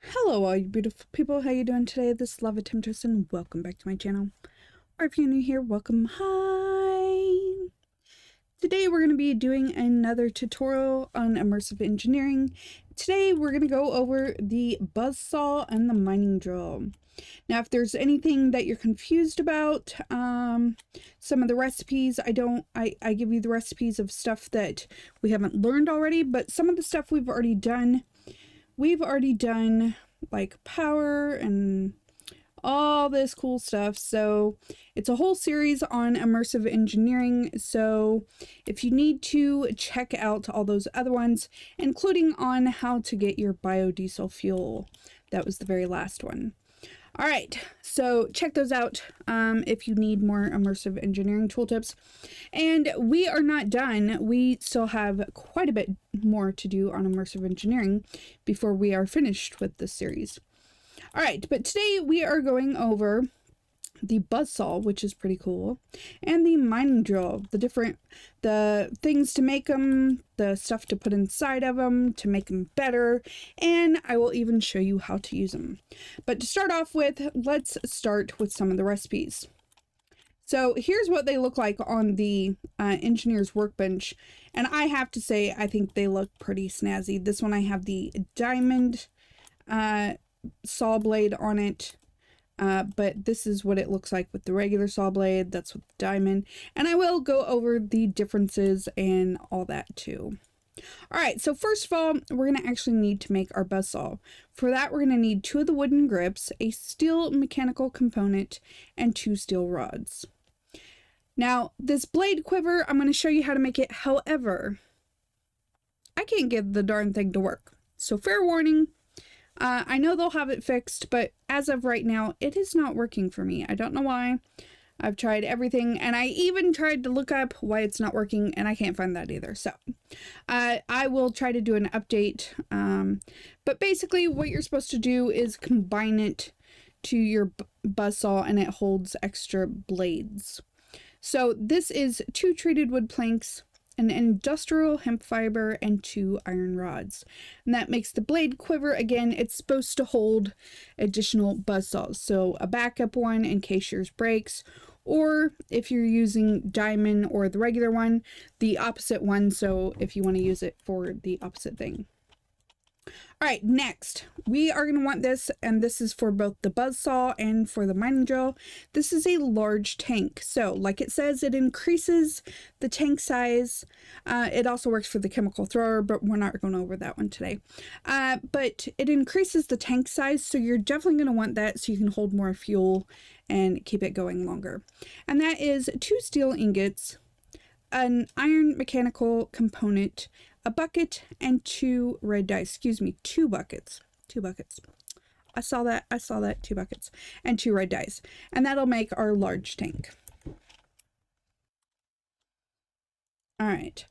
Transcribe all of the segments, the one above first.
Hello all you beautiful people, how you doing today? This is Lava Temptress and welcome back to my channel. Or if you're new here, welcome, hi! Today we're going to be doing another tutorial on immersive engineering. Today we're going to go over the buzzsaw and the mining drill. Now if there's anything that you're confused about, some of the recipes, I give you the recipes of stuff that we haven't learned already, but some of the stuff we've already done like power and all this cool stuff. So it's a whole series on immersive engineering. So if you need to check out all those other ones, including on how to get your biodiesel fuel, that was the very last one. All right, so check those out if you need more immersive engineering tooltips. And we are not done. We still have quite a bit more to do on immersive engineering before we are finished with this series. All right, but today we are going over the buzzsaw, which is pretty cool, and the mining drill, the things to make them, the stuff to put inside of them to make them better, and I will even show you how to use them. But to start off with, let's start with some of the recipes. So here's what they look like on the engineer's workbench, and I have to say I think they look pretty snazzy. This one I have the diamond saw blade on it. But this is what it looks like with the regular saw blade. That's with the diamond. And I will go over the differences and all that too. Alright, so first of all, we're going to actually need to make our buzzsaw. For that, we're going to need 2 of the wooden grips, a steel mechanical component, and 2 steel rods. Now, this blade quiver, I'm going to show you how to make it. However, I can't get the darn thing to work. So fair warning. I know they'll have it fixed, but as of right now, it is not working for me. I don't know why. I've tried everything, and I even tried to look up why it's not working, and I can't find that either. So, I will try to do an update. But basically, what you're supposed to do is combine it to your buzzsaw, and it holds extra blades. So, this is 2 treated wood planks, an industrial hemp fiber, and 2 iron rods. And that makes the blade quiver. Again, it's supposed to hold additional buzzsaws. So a backup one in case yours breaks, or if you're using diamond or the regular one, the opposite one. So if you want to use it for the opposite thing. All right, next, we are going to want this, and this is for both the buzzsaw and for the mining drill. This is a large tank. So, like it says, it increases the tank size. It also works for the chemical thrower, but we're not going over that one today. But it increases the tank size, so you're definitely going to want that so you can hold more fuel and keep it going longer. And that is 2 steel ingots, an iron mechanical component, a bucket, and 2 red dice. Excuse me, 2 buckets. 2 buckets. I saw that. 2 buckets. And 2 red dice. And that'll make our large tank. Alright.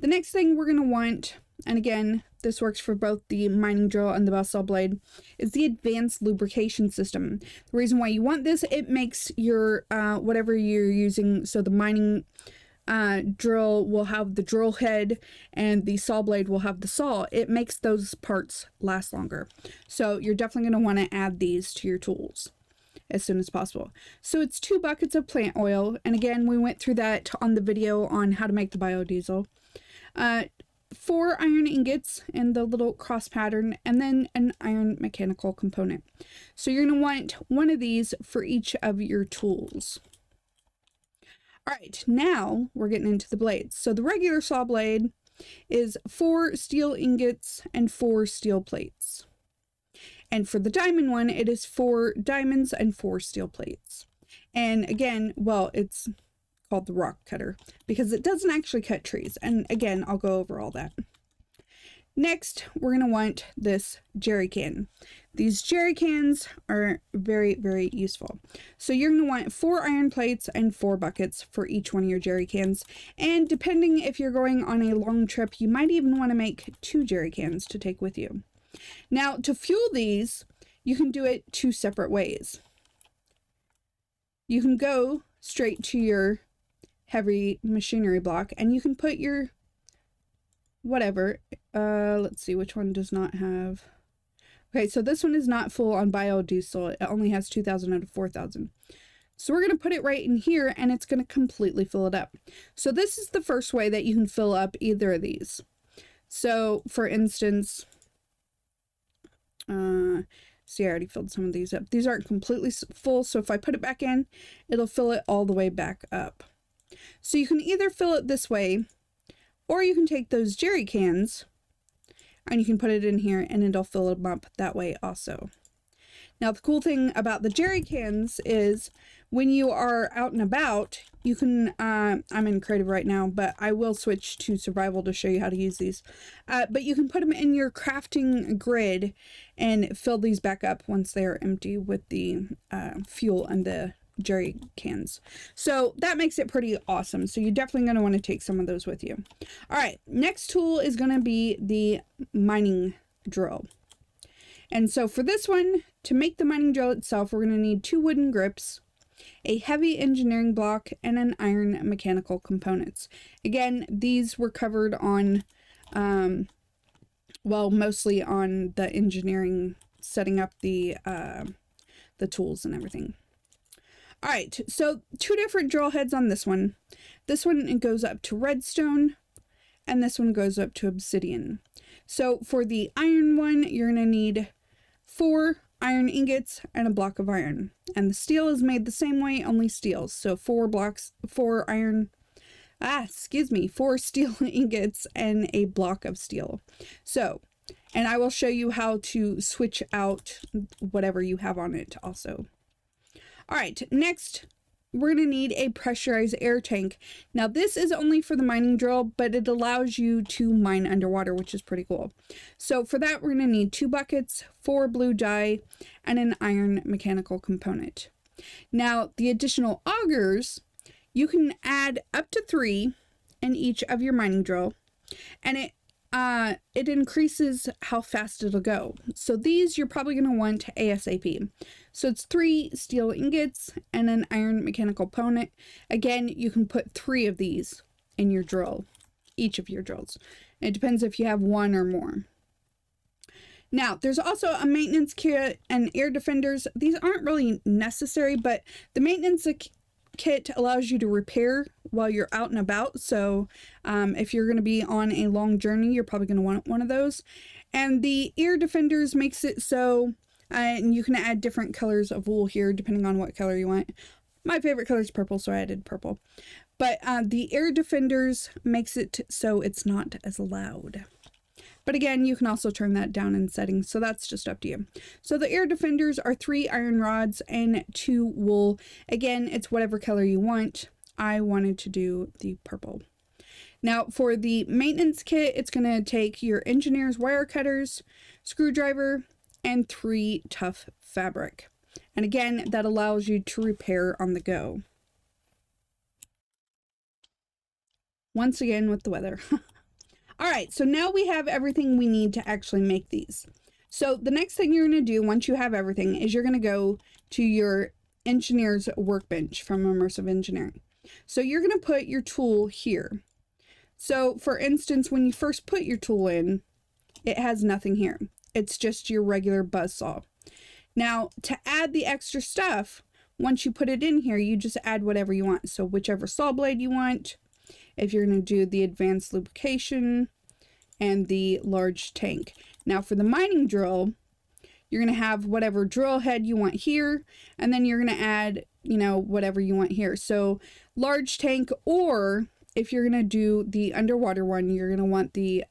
The next thing we're going to want, and again, this works for both the mining drill and the buzzsaw blade, is the advanced lubrication system. The reason why you want this, it makes your, whatever you're using, so the mining drill will have the drill head and the saw blade will have the saw. It makes those parts last longer. So you're definitely going to want to add these to your tools as soon as possible. So it's 2 buckets of plant oil. And again, we went through that on the video on how to make the biodiesel. 4 iron ingots in the little cross pattern, and then an iron mechanical component. So you're going to want one of these for each of your tools. Alright, now we're getting into the blades. So the regular saw blade is 4 steel ingots and 4 steel plates. And for the diamond one, it is 4 diamonds and 4 steel plates. And again, well, it's called the rock cutter because it doesn't actually cut trees. And again, I'll go over all that. Next, we're going to want this jerry can. These jerry cans are very, very useful. So you're going to want 4 iron plates and 4 buckets for each one of your jerry cans. And depending if you're going on a long trip, you might even want to make 2 jerry cans to take with you. Now, to fuel these, you can do it 2 separate ways. You can go straight to your heavy machinery block, and you can put your whatever, let's see which one does not have Okay, so this one is not full on biodiesel. It only has 2,000 out of 4,000. So we're going to put it right in here and it's going to completely fill it up. So this is the first way that you can fill up either of these. So for instance, see, I already filled some of these up. These aren't completely full, so if I put it back in, it'll fill it all the way back up. So you can either fill it this way, or you can take those jerry cans and you can put it in here and it'll fill them up that way also. Now, the cool thing about the jerry cans is when you are out and about, you can, I'm in creative right now, but I will switch to survival to show you how to use these. But you can put them in your crafting grid and fill these back up once they are empty with the fuel and the jerry cans. So that makes it pretty awesome. So you're definitely going to want to take some of those with you. All right, next tool is going to be the mining drill. And so for this one, to make the mining drill itself, we're going to need 2 wooden grips, a heavy engineering block, and an iron mechanical components. Again, these were covered on, well, mostly on the engineering, setting up the tools and everything. All right, so 2 different drill heads on this one. This one, it goes up to redstone, and this one goes up to obsidian. So for the iron one, you're going to need 4 iron ingots and a block of iron. And the steel is made the same way, only steel. So 4 steel ingots and a block of steel. So, and I will show you how to switch out whatever you have on it also. All right, next, we're going to need a pressurized air tank. Now this is only for the mining drill, but it allows you to mine underwater, which is pretty cool. So for that, we're going to need 2 buckets, 4 blue dye, and an iron mechanical component. Now the additional augers, you can add up to 3 in each of your mining drill, and it increases how fast it'll go. So these you're probably going to want ASAP. So it's 3 steel ingots and an iron mechanical component. Again, you can put 3 of these in your drill, each of your drills. It depends if you have 1 or more. Now, there's also a maintenance kit and air defenders. These aren't really necessary, but the maintenance kit allows you to repair while you're out and about. So if you're going to be on a long journey, you're probably going to want one of those. And the ear defenders makes it so and you can add different colors of wool here depending on what color you want. My favorite color is purple, so I added purple. But the air defenders makes it so it's not as loud. But again, you can also turn that down in settings, so that's just up to you. So the air defenders are 3 iron rods and 2 wool. Again, it's whatever color you want. I wanted to do the purple. Now for the maintenance kit, it's going to take your engineer's wire cutters, screwdriver, and 3 tough fabric. And again, that allows you to repair on the go. Once again with the weather. All right, so now we have everything we need to actually make these. So the next thing you're going to do once you have everything is you're going to go to your engineer's workbench from Immersive Engineering. So you're going to put your tool here. So for instance, when you first put your tool in, it has nothing here. It's just your regular buzzsaw. Now to add the extra stuff, once you put it in here, you just add whatever you want. So whichever saw blade you want. If you're going to do the advanced lubrication and the large tank. Now for the mining drill, you're going to have whatever drill head you want here, and then you're going to add, you know, whatever you want here. So large tank, or if you're going to do the underwater one, you're going to want the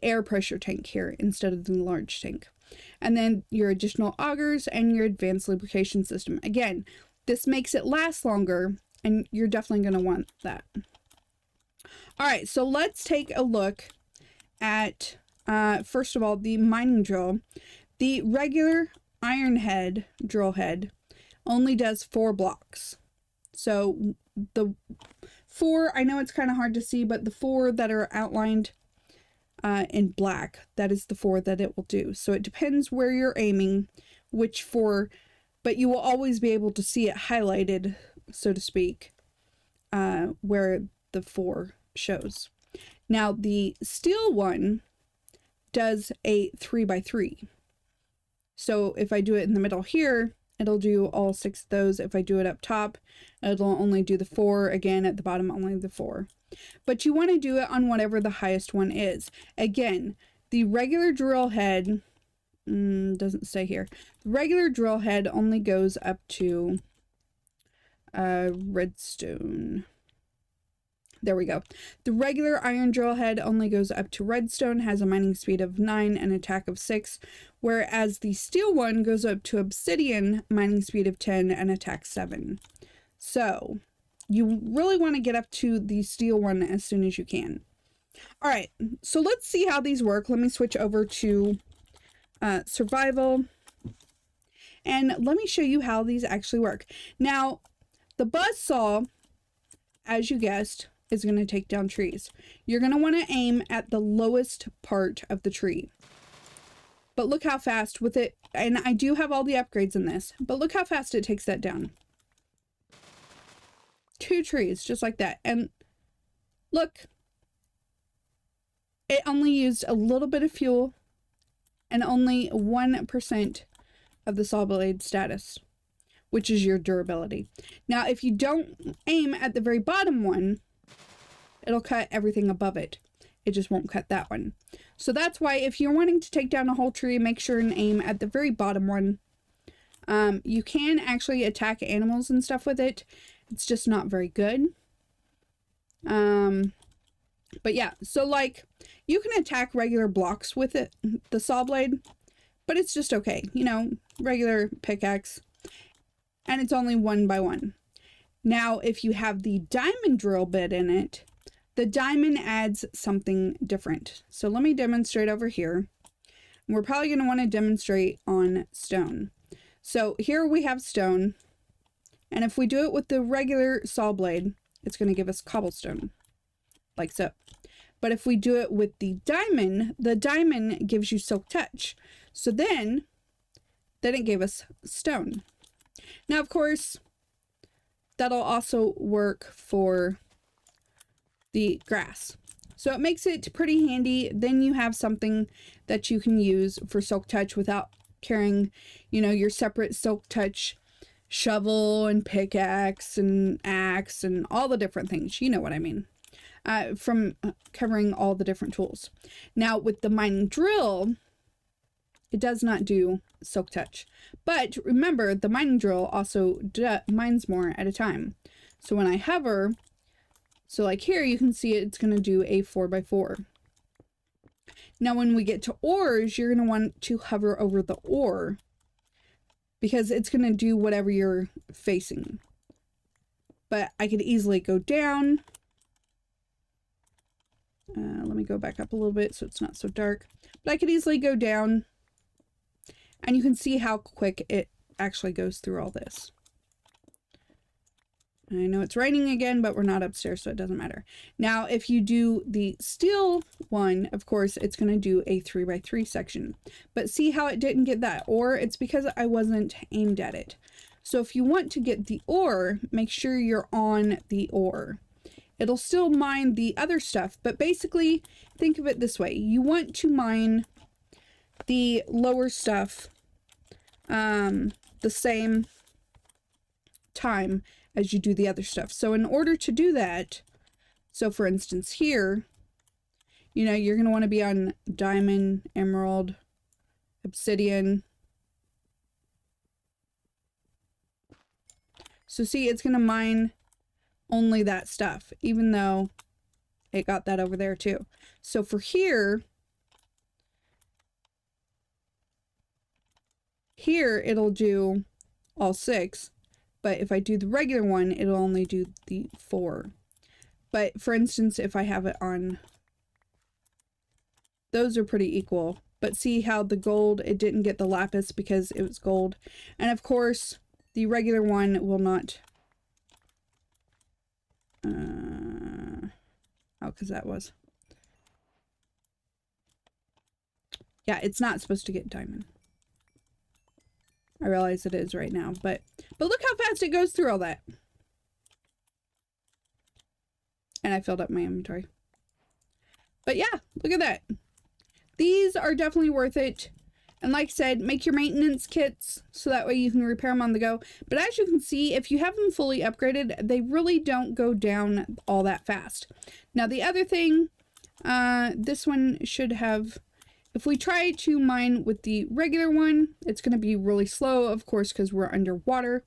air pressure tank here instead of the large tank. And then your additional augers and your advanced lubrication system. Again, this makes it last longer, and you're definitely going to want that. All right, so let's take a look at, first of all, the mining drill. The regular iron head drill head only does 4 blocks. So the 4, I know it's kind of hard to see, but the 4 that are outlined in black, that is the 4 that it will do. So it depends where you're aiming, which 4, but you will always be able to see it highlighted, so to speak, where the 4 shows. Now the steel one does a 3x3. So if I do it in the middle here, it'll do all 6 of those. If I do it up top, it'll only do the 4. Again, at the bottom, only the 4. But you want to do it on whatever the highest one is. Again, the regular drill head doesn't stay here. The regular drill head only goes up to redstone. There we go. The regular iron drill head only goes up to redstone, has a mining speed of 9 and attack of 6, whereas the steel one goes up to obsidian, mining speed of 10 and attack 7. So you really want to get up to the steel one as soon as you can. All right, so let's see how these work. Let me switch over to survival, and let me show you how these actually work. Now, the buzzsaw, as you guessed, is going to take down trees. You're going to want to aim at the lowest part of the tree. But look how fast with it, and I do have all the upgrades in this, but look how fast it takes that down. 2 trees, just like that. And look, it only used a little bit of fuel and only 1% of the saw blade status, which is your durability. Now, if you don't aim at the very bottom one, it'll cut everything above it. It just won't cut that one. So that's why if you're wanting to take down a whole tree, make sure and aim at the very bottom one. You can actually attack animals and stuff with it. It's just not very good. But yeah, so like you can attack regular blocks with it, the saw blade, but it's just okay. You know, regular pickaxe, and it's only 1 by 1. Now, if you have the diamond drill bit in it, the diamond adds something different. So let me demonstrate over here. We're probably going to want to demonstrate on stone. So here we have stone, and if we do it with the regular saw blade, it's going to give us cobblestone, like so. But if we do it with the diamond gives you silk touch. So then it gave us stone. Now, of course, that'll also work for the grass. So it makes it pretty handy. Then you have something that you can use for silk touch without carrying, you know, your separate silk touch shovel and pickaxe and axe and all the different things. You know what I mean. From covering all the different tools. Now, with the mining drill, it does not do silk touch. But remember, the mining drill also mines more at a time. So when I hover, so like here, you can see it's going to do a 4x4. Now, when we get to ores, you're going to want to hover over the ore because it's going to do whatever you're facing. But I could easily go down. Let me go back up a little bit so it's not so dark. But I could easily go down, and you can see how quick it actually goes through all this. And I know it's raining again, but we're not upstairs, so it doesn't matter. Now, if you do the steel one, of course, it's going to do a 3x3 section. But see how it didn't get that ore? It's because I wasn't aimed at it. So if you want to get the ore, make sure you're on the ore. It'll still mine the other stuff, but basically think of it this way. You want to mine the lower stuff the same time as you do the other stuff. So in order to do that, so for instance here, you know, you're going to want to be on diamond, emerald, obsidian. So see, it's going to mine only that stuff, even though it got that over there too. So for here it'll do all 6, but if I do the regular one, it'll only do the 4. But for instance, if I have it on, those are pretty equal. But see how the gold, it didn't get the lapis because it was gold. And of course, the regular one will not. Because that was. Yeah, it's not supposed to get diamond. I realize it is right now, but look how fast it goes through all that. And I filled up my inventory. But yeah, look at that. these are definitely worth it. And like I said, make your maintenance kits so that way you can repair them on the go. But as you can see, if you have them fully upgraded, they really don't go down all that fast. Now the other thing, this one should have, if we try to mine with the regular one, it's going to be really slow, of course, because we're underwater.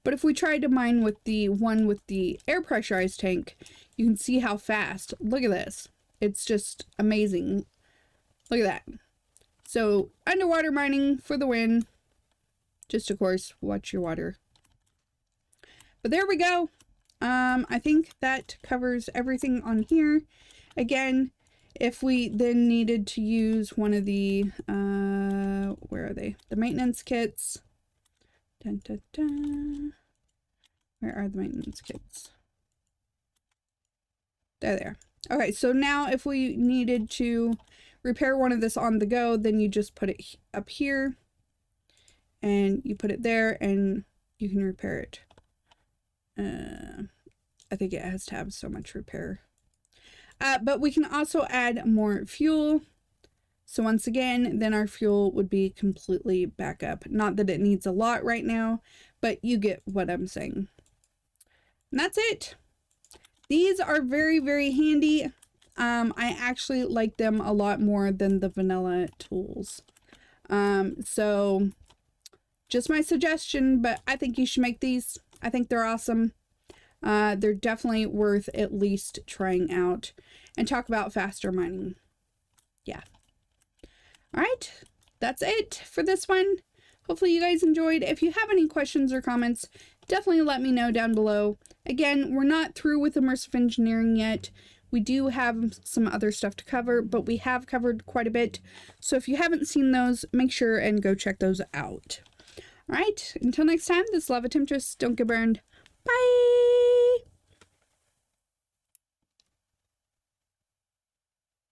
But if we try to mine with the one with the air pressurized tank, you can see how fast. Look at this. It's just amazing. Look at that. So underwater mining for the win. Just of course, watch your water. But there we go. I think that covers everything on here. Again, if we then needed to use one of the, where are they? The maintenance kits. Dun, dun, dun. Where are the maintenance kits? There they are. Okay, so now if we needed to repair one of this on the go, then you just put it up here and you put it there and you can repair it. I think it has to have so much repair. But we can also add more fuel. So once again, then our fuel would be completely back up. Not that it needs a lot right now, but you get what I'm saying. And that's it. These are very, very handy. I actually like them a lot more than the vanilla tools. So just my suggestion, but I think you should make these. I think they're awesome. They're definitely worth at least trying out, and talk about faster mining. Yeah. All right. That's it for this one. Hopefully you guys enjoyed. If you have any questions or comments, definitely let me know down below. Again, we're not through with immersive engineering yet. We do have some other stuff to cover, but we have covered quite a bit. So if you haven't seen those, make sure and go check those out. All right. Until next time, this is Lava Temptress. Don't get burned. Bye.